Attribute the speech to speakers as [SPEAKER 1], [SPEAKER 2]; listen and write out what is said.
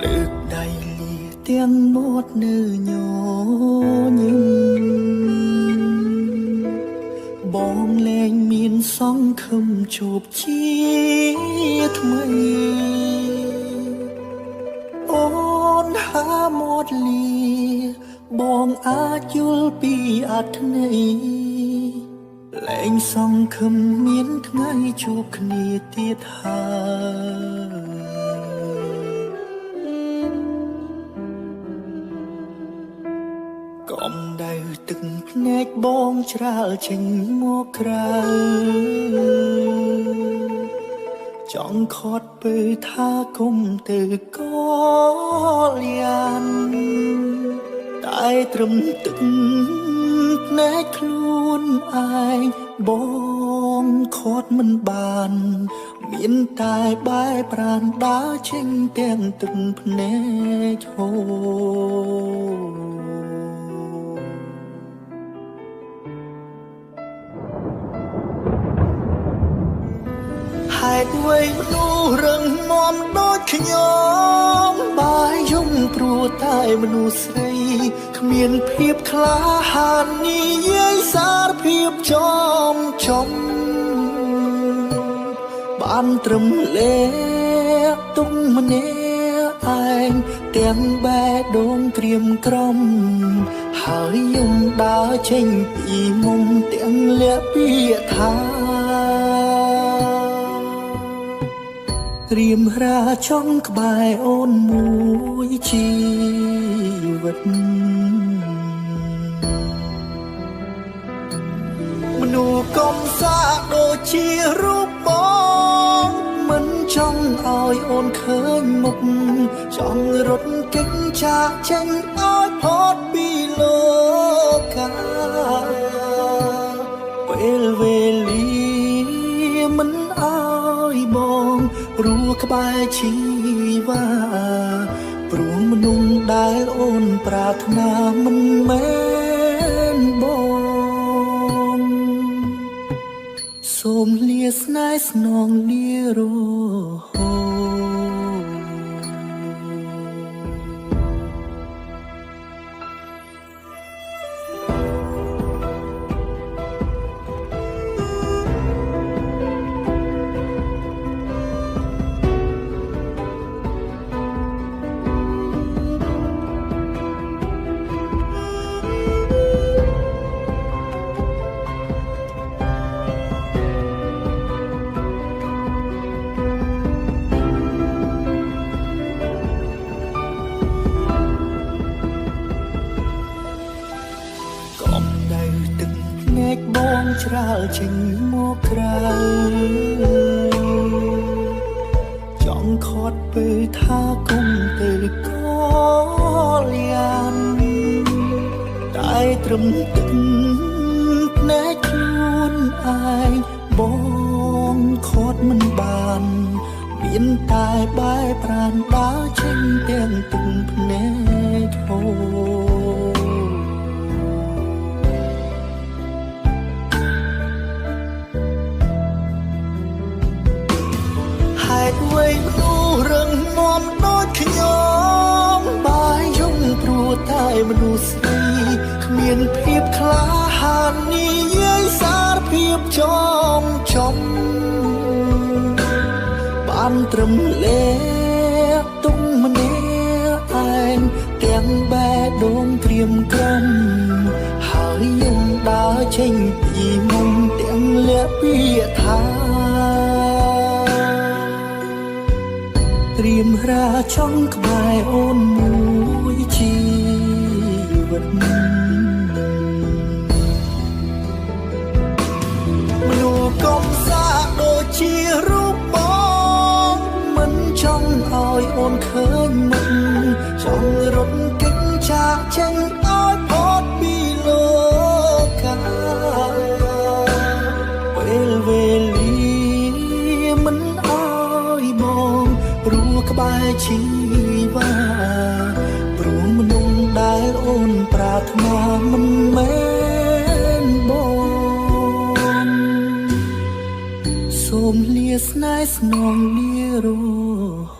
[SPEAKER 1] លើកដៃលាទាំងមាត់នៅញញឹមបងលែងមានសង្ឃឹមជួបជាថ្មីអូនហាមាត់លាបងអាចយល់ពីអត្ថន័យលែងសង្ឃឹមមានថ្ងៃជួបគ្នាទៀតហើយកំដៅទឹកភ្នែកបងច្រាលចេញមកក្រៅចង់ខត់ពើថាគុំទៅកលយានតែត្រឹមទឹកភ្នែកខ្លួនឯងបងខត់មិនបានមានតែបែរប្រានដើរចេញទាំងទឹកភ្នែកហូរហេតុអ្វីមនុស្សរឹងមាំដូចខ្ញុំបាយយំព្រោះតែមនុស្សស្រីគ្មានភាពក្លាហាននិយាយសារភាពចំបានត្រឹមលេទុំម្នាក់ឯងទាំងបែដូងក្រៀមក្រំហើយយំដើរចេញពីមុំទាំងលាក់ពាក្យថារៀមរាចង់ក្បែរអូនមួយជីវិតមនុស្សកុំសាដូចជារូបបងមិនចង់ឲ្យអូនឃើញមុខចង់រត់គេចចាកចេញឲ្យផុតពីលោកកាពេលវេលាមិនឲ្យបងព្រោះក្បែរជីវ៉ាព្រោះមនុស្សដែលអូនប្រាថ្នាមិនមែនបងសូមលាស្នេហ៍ស្នងលារហូតបងច្រាលចេញមកក្រៅចង់ខត់ពើថាគុំទៅកលយានតែត្រឹមទឹកភ្នែកខ្លួនឯងបងខត់មិនបានមានតែបែរប្រានដើរចេញទាំងទឹកភ្នែកហូរហេតុអ្វីមនុស្សរឹងមាំដូចខ្ញុំបាយយំព្រោះតែមនុស្សស្រីគ្មានភាពក្លាហាននិយាយសារភាពចំបានត្រឹមលេទុំម្នាក់ឯងទាំងបែដូងក្រៀមក្រំហើយយំដើរចេញពីមុំទាំងលាក់ពាក្យថារៀមរាចង់ក្បែរអូនមួយជីវិតមនុស្សកុំសាដូចជារូបបងមិនចង់ឲ្យអូនឃើញមុខចង់រត់គេចចាកចេញឲ្យផុតពីលោកកាពេលវេលាមិនឲ្យបងព្រោះក្បែរជីវ៉ាព្រោះមនុស្សដែលអូនប្រាថ្នាមិនមែនបងសូមលាស្នេហ៍ស្នងលារហូត